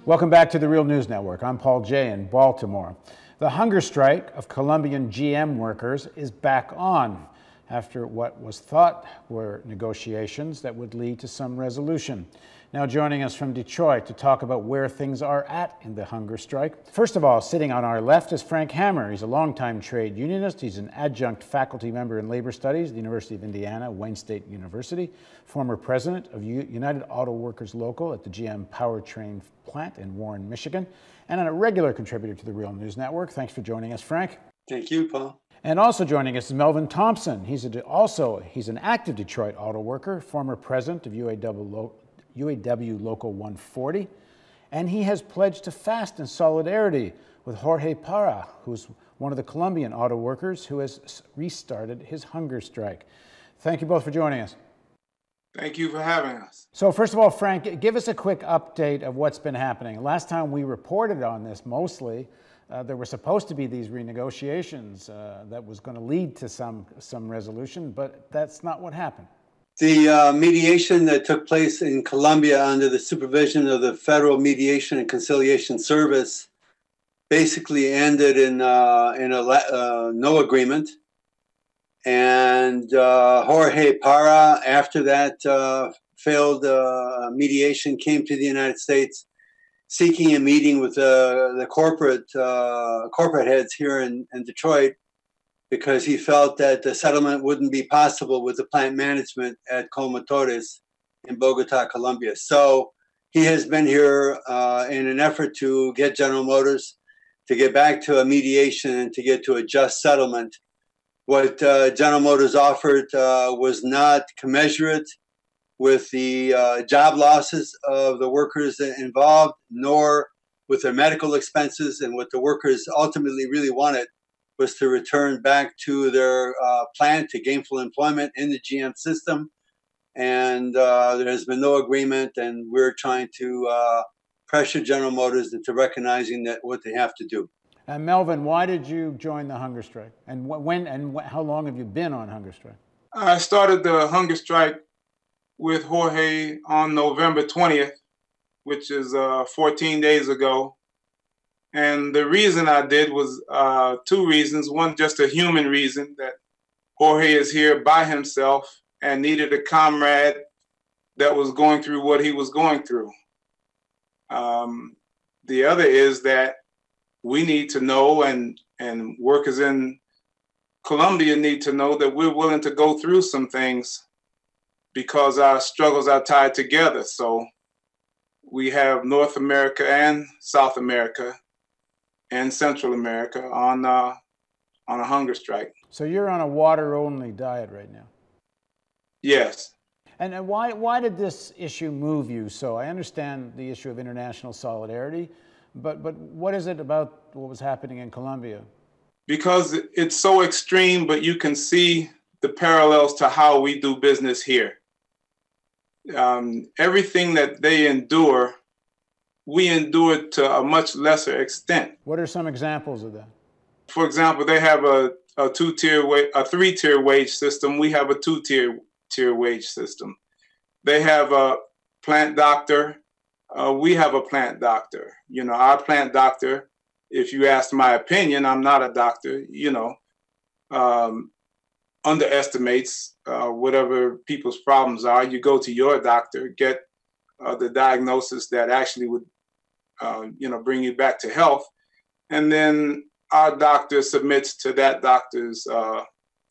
Welcome back to the Real News Network. I'm Paul Jay in Baltimore. The hunger strike of Colombian GM workers is back on after what was thought were negotiations that would lead to some resolution. Now joining us from Detroit to talk about where things are at in the hunger strike. First of all, sitting on our left is Frank Hammer. He's a longtime trade unionist. He's an adjunct faculty member in labor studies at the University of Indiana, Wayne State University, former president of United Auto Workers Local at the GM powertrain plant in Warren, Michigan, and a regular contributor to the Real News Network. Thanks for joining us, Frank. Thank you, Paul. And also joining us is Melvin Thompson. He's an active Detroit auto worker, former president of UAW Local 140, and he has pledged to fast in solidarity with Jorge Parra, who's one of the Colombian auto workers who has restarted his hunger strike. Thank you both for joining us. Thank you for having us. So first of all, Frank, give us a quick update of what's been happening. Last time we reported on this mostly, there were supposed to be these renegotiations that was going to lead to some resolution, but that's not what happened. The mediation that took place in Colombia under the supervision of the Federal Mediation and Conciliation Service basically ended in a no agreement. And Jorge Parra, after that failed mediation, came to the United States seeking a meeting with the corporate heads here in Detroit, because he felt that the settlement wouldn't be possible with the plant management at Colmotores in Bogota, Colombia. So he has been here in an effort to get General Motors to get back to a mediation and to get to a just settlement. What General Motors offered was not commensurate with the job losses of the workers involved, nor with their medical expenses. And what the workers ultimately really wanted was to return back to their plant, to gainful employment in the GM system. And there has been no agreement, and we're trying to pressure General Motors into recognizing that what they have to do. And Melvin, why did you join the hunger strike? And how long have you been on hunger strike? I started the hunger strike with Jorge on November 20th, which is 14 days ago. And the reason I did was two reasons. One, just a human reason, that Jorge is here by himself and needed a comrade that was going through what he was going through. The other is that we need to know, and workers in Colombia need to know, that we're willing to go through some things because our struggles are tied together. So we have North America and South America and Central America on a hunger strike. So you're on a water-only diet right now? Yes. And why did this issue move you so? I understand the issue of international solidarity, but what is it about what was happening in Colombia? Because it's so extreme, but you can see the parallels to how we do business here. Everything that they endure, we endured to a much lesser extent. What are some examples of that? For example, they have a three-tier wage system. We have a two-tier wage system. They have a plant doctor. We have a plant doctor. You know, our plant doctor, if you ask my opinion, I'm not a doctor, underestimates whatever people's problems are. You go to your doctor, get the diagnosis that actually would, bring you back to health. And then our doctor submits to that doctor's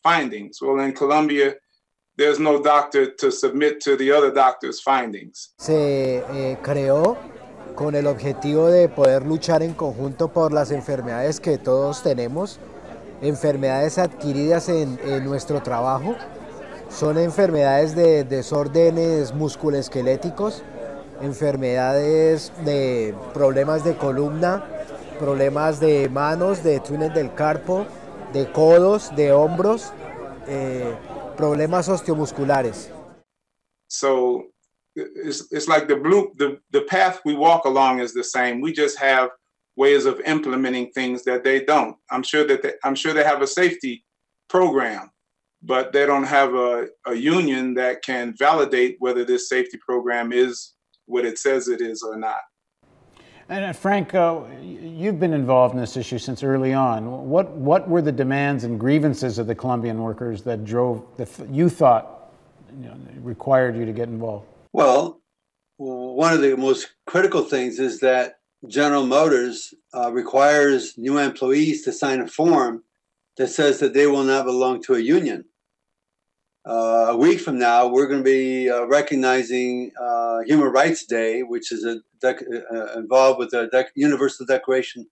findings. Well, in Colombia, there's no doctor to submit to the other doctor's findings. Se creó con el objetivo de poder luchar en conjunto por las enfermedades que todos tenemos, enfermedades adquiridas en nuestro trabajo. Son enfermedades de desórdenes musculoesqueléticos, enfermedades de problemas de columna, problemas de manos, de túnel del carpo, de codos, de hombros, problemas osteomusculares. So it's like the path we walk along is the same. We just have ways of implementing things that they don't. I'm sure they have a safety program, but they don't have a union that can validate whether this safety program is what it says it is or not. And Franco, you've been involved in this issue since early on. What were the demands and grievances of the Colombian workers that drove, you thought, required you to get involved? Well, one of the most critical things is that General Motors requires new employees to sign a form that says that they will not belong to a union. A week from now, we're going to be recognizing Human Rights Day, which is involved with the Universal Declaration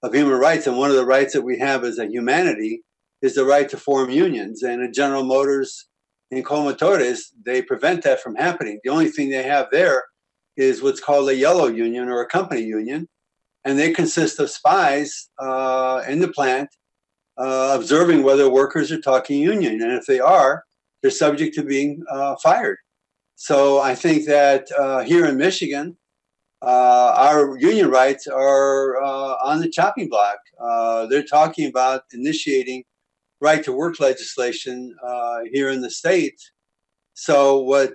of Human Rights. And one of the rights that we have as a humanity is the right to form unions. And at General Motors in Colomotores, they prevent that from happening. The only thing they have there is what's called a yellow union or a company union. And they consist of spies in the plant observing whether workers are talking union. And if they are, they're subject to being fired. So I think that here in Michigan, our union rights are on the chopping block. They're talking about initiating right to work legislation here in the state. So what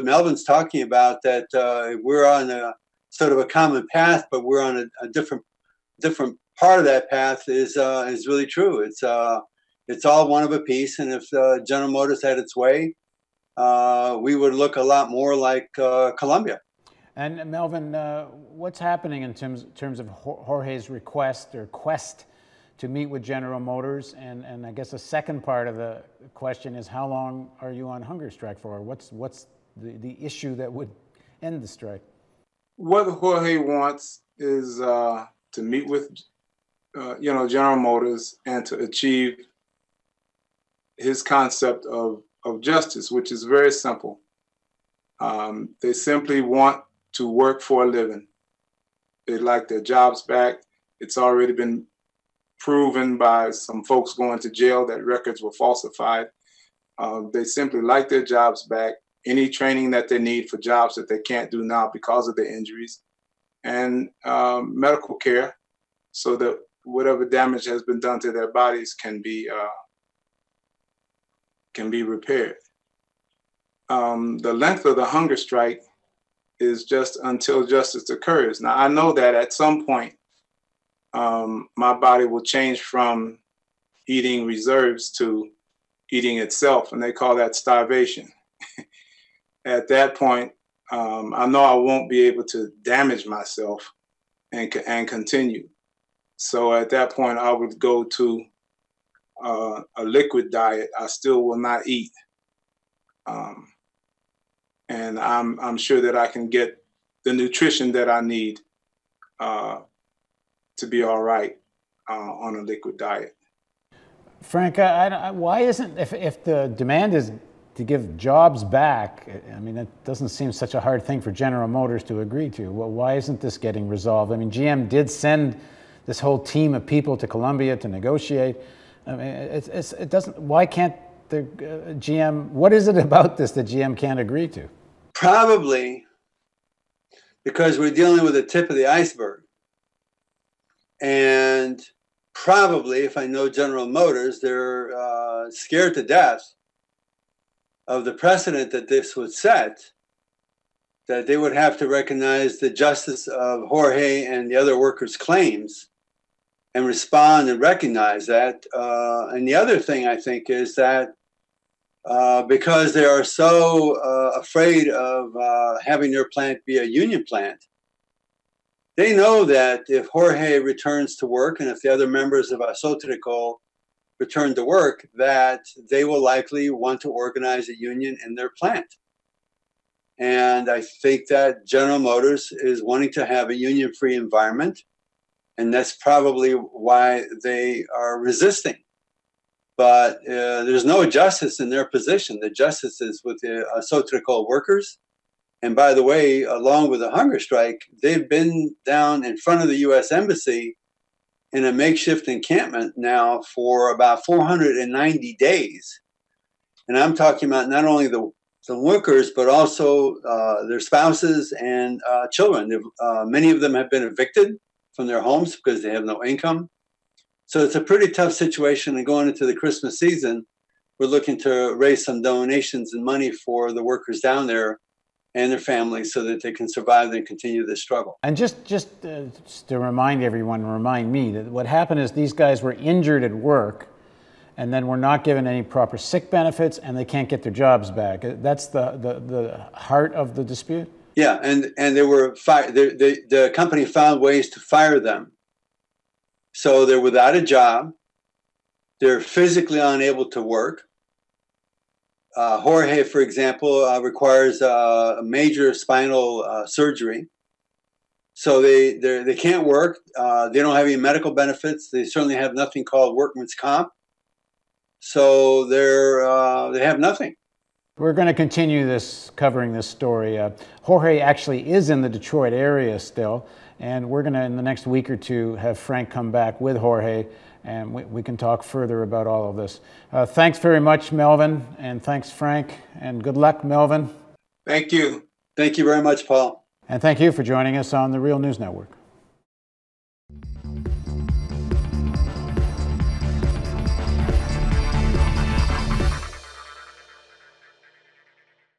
Melvin's talking about, that we're on a sort of a common path, but we're on a different part of that path is really true. It's all one of a piece, and if General Motors had its way, we would look a lot more like Colombia. And Melvin, what's happening in terms of Jorge's request or quest to meet with General Motors? And I guess the second part of the question is, how long are you on hunger strike for? What's the issue that would end the strike? What Jorge wants is to meet with General Motors and to achieve his concept of justice, which is very simple. They simply want to work for a living. They'd like their jobs back. It's already been proven by some folks going to jail that records were falsified. They simply like their jobs back, any training that they need for jobs that they can't do now because of their injuries, and medical care so that whatever damage has been done to their bodies can be repaired. The length of the hunger strike is just until justice occurs. Now, I know that at some point, my body will change from eating reserves to eating itself, and they call that starvation. At that point, I know I won't be able to damage myself and continue. So at that point, I would go to a liquid diet. I still will not eat. And I'm sure that I can get the nutrition that I need to be all right on a liquid diet. Frank, why isn't, if the demand is to give jobs back, I mean, it doesn't seem such a hard thing for General Motors to agree to. Well, why isn't this getting resolved? I mean, GM did send this whole team of people to Colombia to negotiate. I mean, it doesn't, why can't the GM, what is it about this that GM can't agree to? Probably because we're dealing with the tip of the iceberg. And probably, if I know General Motors, they're scared to death of the precedent that this would set, that they would have to recognize the justice of Jorge and the other workers' claims and respond and recognize that. And the other thing I think is that because they are so afraid of having their plant be a union plant, they know that if Jorge returns to work and if the other members of Autoworker return to work, that they will likely want to organize a union in their plant. And I think that General Motors is wanting to have a union-free environment, and that's probably why they are resisting. But there's no justice in their position. The justice is with the Autoworker workers. And by the way, along with the hunger strike, they've been down in front of the U.S. Embassy in a makeshift encampment now for about 490 days. And I'm talking about not only the workers, but also their spouses and children. Many of them have been evicted from their homes because they have no income. So it's a pretty tough situation. And going into the Christmas season, we're looking to raise some donations and money for the workers down there and their families so that they can survive and continue this struggle. And just to remind everyone, remind me, that what happened is these guys were injured at work and then were not given any proper sick benefits and they can't get their jobs back. That's the heart of the dispute? Yeah, and they were the company found ways to fire them. So they're without a job. They're physically unable to work. Jorge, for example, requires a major spinal surgery. So they can't work. They don't have any medical benefits. They certainly have nothing called workman's comp. So they have nothing. We're going to continue covering this story. Jorge actually is in the Detroit area still, and we're going to, in the next week or two, have Frank come back with Jorge, and we can talk further about all of this. Thanks very much, Melvin, and thanks, Frank, and good luck, Melvin. Thank you. Thank you very much, Paul. And thank you for joining us on the Real News Network.